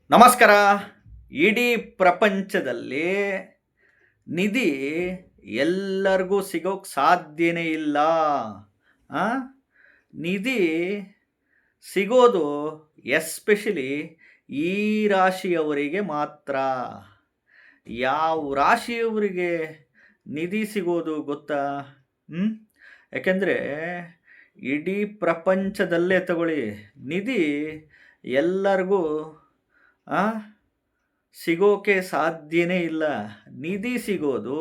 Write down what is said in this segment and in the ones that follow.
ನಮಸ್ಕಾರ. ಇಡೀ ಪ್ರಪಂಚದಲ್ಲಿ ನಿಧಿ ಎಲ್ಲರಿಗೂ ಸಿಗೋಕ್ಕೆ ಸಾಧ್ಯನೇ ಇಲ್ಲ. ಆ? ನಿಧಿ ಸಿಗೋದು ಎಸ್ಪೆಷಲಿ ಈ ರಾಶಿಯವರಿಗೆ ಮಾತ್ರ. ಯಾವ ರಾಶಿಯವರಿಗೆ ನಿಧಿ ಸಿಗೋದು ಗೊತ್ತಾ? ಯಾಕೆಂದರೆ ಇಡೀ ಪ್ರಪಂಚದಲ್ಲೇ ತಗೊಳ್ಳಿ, ನಿಧಿ ಎಲ್ಲರಿಗೂ ಸಿಗೋಕೆ ಸಾಧ್ಯನೇ ಇಲ್ಲ. ನಿಧಿ ಸಿಗೋದು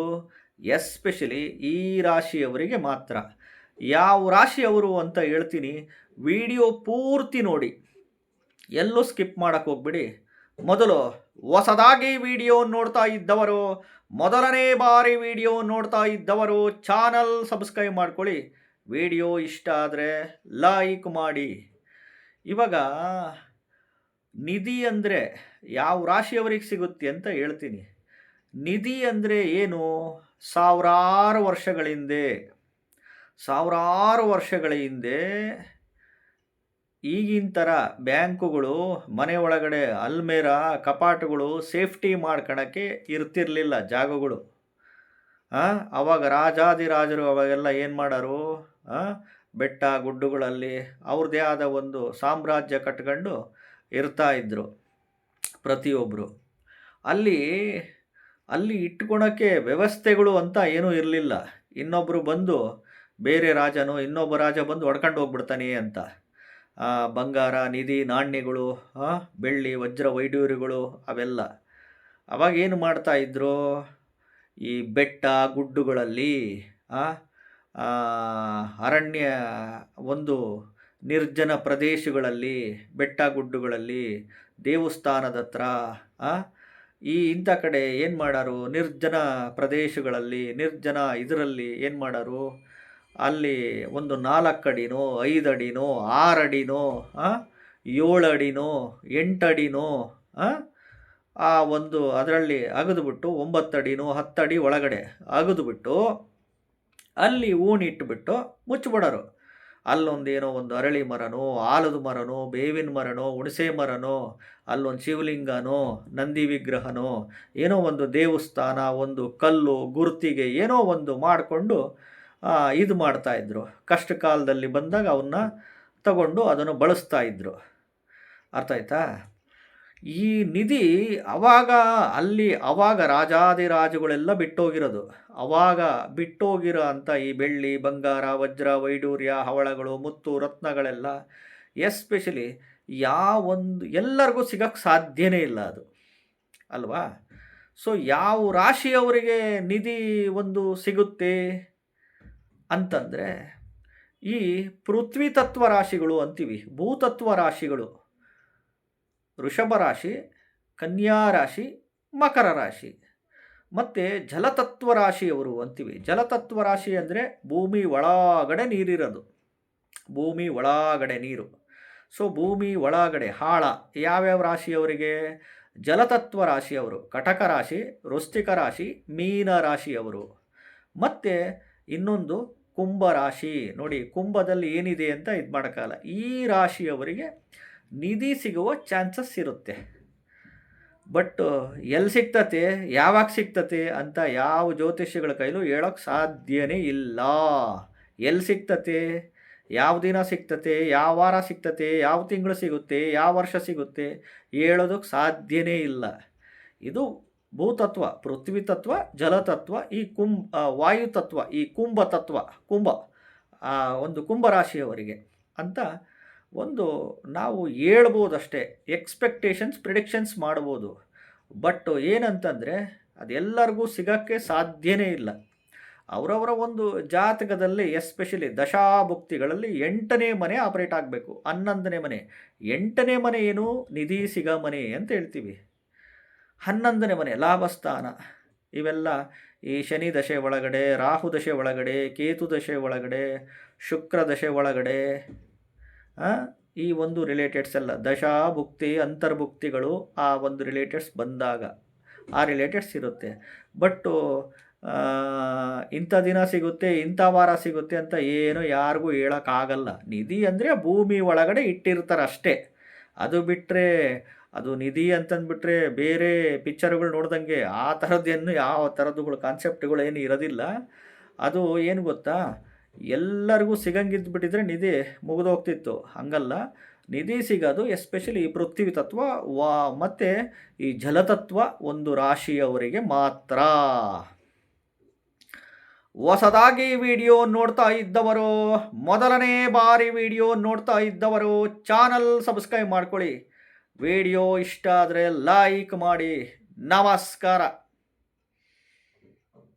ಎಸ್ಪೆಷಲಿ ಈ ರಾಶಿಯವರಿಗೆ ಮಾತ್ರ. ಯಾವ ರಾಶಿಯವರು ಅಂತ ಹೇಳ್ತೀನಿ, ವಿಡಿಯೋ ಪೂರ್ತಿ ನೋಡಿ, ಎಲ್ಲೂ ಸ್ಕಿಪ್ ಮಾಡೋಕ್ಕೆ ಹೋಗ್ಬಿಡಿ. ಮೊದಲು ಹೊಸದಾಗಿ ವಿಡಿಯೋ ನೋಡ್ತಾ ಇದ್ದವರು, ಮೊದಲನೇ ಬಾರಿ ವಿಡಿಯೋ ನೋಡ್ತಾ ಇದ್ದವರು ಚಾನಲ್ ಸಬ್ಸ್ಕ್ರೈಬ್ ಮಾಡ್ಕೊಳ್ಳಿ. ವಿಡಿಯೋ ಇಷ್ಟ ಆದರೆ ಲೈಕ್ ಮಾಡಿ. ಇವಾಗ ನಿಧಿ ಅಂದರೆ ಯಾವ ರಾಶಿಯವರಿಗೆ ಸಿಗುತ್ತೆ ಅಂತ ಹೇಳ್ತೀನಿ. ನಿಧಿ ಅಂದರೆ ಏನು? ಸಾವಿರಾರು ವರ್ಷಗಳ ಹಿಂದೆ ಈಗಿನ ಥರ ಬ್ಯಾಂಕುಗಳು, ಮನೆ ಒಳಗಡೆ ಅಲ್ಮೇರ, ಕಪಾಟುಗಳು ಸೇಫ್ಟಿ ಮಾಡ್ಕೊಳಕ್ಕೆ ಇರ್ತಿರ್ಲಿಲ್ಲ ಜಾಗಗಳು. ಅವಾಗ ರಾಜಾದಿರಾಜರು ಅವಾಗೆಲ್ಲ ಏನು ಮಾಡೋರು, ಬೆಟ್ಟ ಗುಡ್ಡುಗಳಲ್ಲಿ ಅವ್ರದ್ದೇ ಆದ ಒಂದು ಸಾಮ್ರಾಜ್ಯ ಕಟ್ಕೊಂಡು ಇರ್ತಾ ಇದ್ದರು ಪ್ರತಿಯೊಬ್ಬರು. ಅಲ್ಲಿ ಇಟ್ಕೊಳಕ್ಕೆ ವ್ಯವಸ್ಥೆಗಳು ಅಂತ ಏನೂ ಇರಲಿಲ್ಲ. ಇನ್ನೊಬ್ಬರು ಬಂದು, ಬೇರೆ ರಾಜನೋ ಇನ್ನೊಬ್ಬ ರಾಜ ಬಂದು ಹೊಡ್ಕೊಂಡು ಹೋಗ್ಬಿಡ್ತಾನೆ ಅಂತ. ಬಂಗಾರ, ನಿಧಿ, ನಾಣ್ಯಗಳು, ಬೆಳ್ಳಿ, ವಜ್ರ, ವೈಡೂರ್ಯಗಳು ಅವೆಲ್ಲ ಅವಾಗ ಏನು ಮಾಡ್ತಾಯಿದ್ರು, ಈ ಬೆಟ್ಟ ಗುಡ್ಡುಗಳಲ್ಲಿ, ಅರಣ್ಯ, ಒಂದು ನಿರ್ಜನ ಪ್ರದೇಶಗಳಲ್ಲಿ, ಬೆಟ್ಟ ಗುಡ್ಡುಗಳಲ್ಲಿ, ದೇವಸ್ಥಾನದ ಹತ್ರ, ಇಂಥ ಕಡೆ ಏನು ಮಾಡೋರು, ನಿರ್ಜನ ಪ್ರದೇಶಗಳಲ್ಲಿ, ನಿರ್ಜನ ಇದರಲ್ಲಿ ಏನು ಮಾಡೋರು, ಅಲ್ಲಿ ಒಂದು 4 ಅಡಿನೋ 5 ಅಡಿನೋ 6 ಅಡಿನೋ 7 ಅಡಿನೋ 8 ಅಡಿನೋ ಆ ಒಂದು ಅದರಲ್ಲಿ ಅಗದುಬಿಟ್ಟು 9 ಅಡಿನೋ 10 ಅಡಿ ಒಳಗಡೆ ಅಗದುಬಿಟ್ಟು ಅಲ್ಲಿ ಊಣಿಟ್ಬಿಟ್ಟು ಮುಚ್ಚಿಬಿಡೋರು. ಅಲ್ಲೊಂದೇನೋ ಒಂದು ಅರಳಿ ಮರನೋ, ಆಲದ ಮರನೋ, ಬೇವಿನ ಮರನೋ, ಹುಣಸೆ ಮರನೋ, ಅಲ್ಲೊಂದು ಶಿವಲಿಂಗನೋ, ನಂದಿ ವಿಗ್ರಹನೋ, ಏನೋ ಒಂದು ದೇವಸ್ಥಾನ, ಒಂದು ಕಲ್ಲು ಗುರುತಿಗೆ ಏನೋ ಒಂದು ಮಾಡಿಕೊಂಡು ಇದು ಮಾಡ್ತಾಯಿದ್ರು. ಕಷ್ಟ ಕಾಲದಲ್ಲಿ ಬಂದಾಗ ಅವನ್ನ ತಗೊಂಡು ಅದನ್ನು ಬಳಸ್ತಾ ಇದ್ರು. ಅರ್ಥ ಆಯ್ತಾ? ಈ ನಿಧಿ ಅವಾಗ ರಾಜಾದಿರಾಜುಗಳೆಲ್ಲ ಬಿಟ್ಟೋಗಿರೋದು. ಅವಾಗ ಬಿಟ್ಟೋಗಿರೋ ಅಂಥ ಈ ಬೆಳ್ಳಿ, ಬಂಗಾರ, ವಜ್ರ, ವೈಡೂರ್ಯ, ಹವಳಗಳು, ಮುತ್ತು, ರತ್ನಗಳೆಲ್ಲ ಎಸ್ಪೆಷಲಿ ಎಲ್ಲರಿಗೂ ಸಿಗೋಕ್ಕೆ ಸಾಧ್ಯನೇ ಇಲ್ಲ ಅದು, ಅಲ್ವಾ? ಸೊ ಯಾವ ರಾಶಿಯವರಿಗೆ ನಿಧಿ ಒಂದು ಸಿಗುತ್ತೆ ಅಂತಂದರೆ, ಈ ಪೃಥ್ವಿ ತತ್ವ ರಾಶಿಗಳು ಅಂತೀವಿ, ಭೂತತ್ವ ರಾಶಿಗಳು, ವೃಷಭ ರಾಶಿ, ಕನ್ಯಾ ರಾಶಿ, ಮಕರ ರಾಶಿ, ಮತ್ತು ಜಲತತ್ವ ರಾಶಿಯವರು ಅಂತೀವಿ. ಜಲತತ್ವ ರಾಶಿ ಅಂದರೆ ಭೂಮಿ ಒಳಗಡೆ ನೀರಿರೋದು, ಭೂಮಿ ಒಳಗಡೆ ನೀರು. ಸೊ ಭೂಮಿ ಒಳಗಡೆ ಆಳ ಯಾವ್ಯಾವ ರಾಶಿಯವರಿಗೆ? ಜಲತತ್ವ ರಾಶಿಯವರು, ಕಟಕ ರಾಶಿ, ವೃಶ್ಚಿಕ ರಾಶಿ, ಮೀನ ರಾಶಿಯವರು. ಮತ್ತು ಇನ್ನೊಂದು ಕುಂಭ ರಾಶಿ. ನೋಡಿ, ಕುಂಭದಲ್ಲಿ ಏನಿದೆ ಅಂತ ಇದು ಮಾಡೋಕ್ಕಾಗಲ್ಲ. ಈ ರಾಶಿಯವರಿಗೆ ನಿಧಿ ಸಿಗುವ ಚಾನ್ಸಸ್ ಇರುತ್ತೆ. ಬಟ್ ಎಲ್ಲಿ ಸಿಗ್ತತೆ, ಯಾವಾಗ ಸಿಗ್ತತೆ ಅಂತ ಯಾವ ಜ್ಯೋತಿಷ್ಯಗಳ ಕೈಲೂ ಹೇಳೋಕ್ಕೆ ಸಾಧ್ಯನೇ ಇಲ್ಲ. ಎಲ್ಲಿ ಸಿಗ್ತತೆ, ಯಾವ ದಿನ ಸಿಗ್ತತೆ, ಯಾವ ವಾರ ಸಿಗ್ತತೆ, ಯಾವ ತಿಂಗಳು ಸಿಗುತ್ತೆ, ಯಾವ ವರ್ಷ ಸಿಗುತ್ತೆ ಹೇಳೋದಕ್ಕೆ ಸಾಧ್ಯನೇ ಇಲ್ಲ. ಇದು ಭೂತತ್ವ, ಪೃಥ್ವಿ ತತ್ವ, ಜಲತತ್ವ, ಈ ವಾಯುತತ್ವ, ಈ ಕುಂಭ ಒಂದು ಕುಂಭರಾಶಿಯವರಿಗೆ ಅಂತ ಒಂದು ನಾವು ಹೇಳ್ಬೋದಷ್ಟೇ. ಎಕ್ಸ್ಪೆಕ್ಟೇಷನ್ಸ್, ಪ್ರಿಡಿಕ್ಷನ್ಸ್ ಮಾಡ್ಬೋದು. ಬಟ್ ಏನಂತಂದರೆ ಅದೆಲ್ಲರಿಗೂ ಸಿಗೋಕ್ಕೆ ಸಾಧ್ಯನೇ ಇಲ್ಲ. ಅವರವರ ಒಂದು ಜಾತಕದಲ್ಲಿ ಎಸ್ಪೆಷಲಿ ದಶಾಭುಕ್ತಿಗಳಲ್ಲಿ 8ನೇ ಮನೆ ಆಪರೇಟ್ ಆಗಬೇಕು. 11ನೇ ಮನೆ, 8ನೇ ಮನೆ ಏನು, ನಿಧಿ ಸಿಗೋ ಮನೆ ಅಂತ ಹೇಳ್ತೀವಿ. 11ನೇ ಮನೆ ಲಾಭಸ್ಥಾನ. ಇವೆಲ್ಲ ಈ ಶನಿ ದಶೆ ಒಳಗಡೆ, ರಾಹು ದಶೆ ಒಳಗಡೆ, ಕೇತು ದಶೆ ಒಳಗಡೆ, ಶುಕ್ರ ದಶೆ ಒಳಗಡೆ ಈ ಒಂದು ರಿಲೇಟೆಡ್ಸ್ ಎಲ್ಲ ದಶಾಭುಕ್ತಿ, ಅಂತರ್ಭುಕ್ತಿಗಳು ಆ ಒಂದು ರಿಲೇಟೆಡ್ಸ್ ಬಂದಾಗ ಆ ರಿಲೇಟೆಡ್ಸ್ ಇರುತ್ತೆ. ಬಟ್ಟು ಇಂಥ ದಿನ ಸಿಗುತ್ತೆ, ಇಂಥ ವಾರ ಸಿಗುತ್ತೆ ಅಂತ ಏನು ಯಾರಿಗೂ ಹೇಳೋಕ್ಕಾಗಲ್ಲ. ನಿಧಿ ಅಂದರೆ ಭೂಮಿ ಒಳಗಡೆ ಇಟ್ಟಿರ್ತಾರೆ ಅಷ್ಟೇ. ಅದು ಬಿಟ್ಟರೆ ಅದು ನಿಧಿ ಅಂತಂದ್ಬಿಟ್ರೆ ಬೇರೆ ಪಿಕ್ಚರ್ಗಳು ನೋಡ್ದಂಗೆ ಆ ಥರದ್ದೇನು ಯಾವ ಥರದ್ದುಗಳು ಕಾನ್ಸೆಪ್ಟ್ಗಳು ಏನು ಇರೋದಿಲ್ಲ. ಅದು ಏನು ಗೊತ್ತಾ, ಎಲ್ಲರಿಗೂ ಸಿಗಂಗಿದ್ದು ಬಿಟ್ಟಿದ್ರೆ ನಿಧಿ ಮುಗಿದೋಗ್ತಿತ್ತು. ಹಂಗಲ್ಲ, ನಿಧಿ ಸಿಗೋದು ಎಸ್ಪೆಷಲಿ ಈ ಪೃಥ್ವಿ ತತ್ವ ಮತ್ತು ಈ ಜಲತತ್ವ ಒಂದು ರಾಶಿಯವರಿಗೆ ಮಾತ್ರ. ಹೊಸದಾಗಿ ವಿಡಿಯೋ ನೋಡ್ತಾ ಇದ್ದವರು, ಮೊದಲನೇ ಬಾರಿ ವಿಡಿಯೋ ನೋಡ್ತಾ ಇದ್ದವರು ಚಾನಲ್ ಸಬ್ಸ್ಕ್ರೈಬ್ ಮಾಡ್ಕೊಳ್ಳಿ. ವಿಡಿಯೋ ಇಷ್ಟ ಆದರೆ ಲೈಕ್ ಮಾಡಿ. ನಮಸ್ಕಾರ.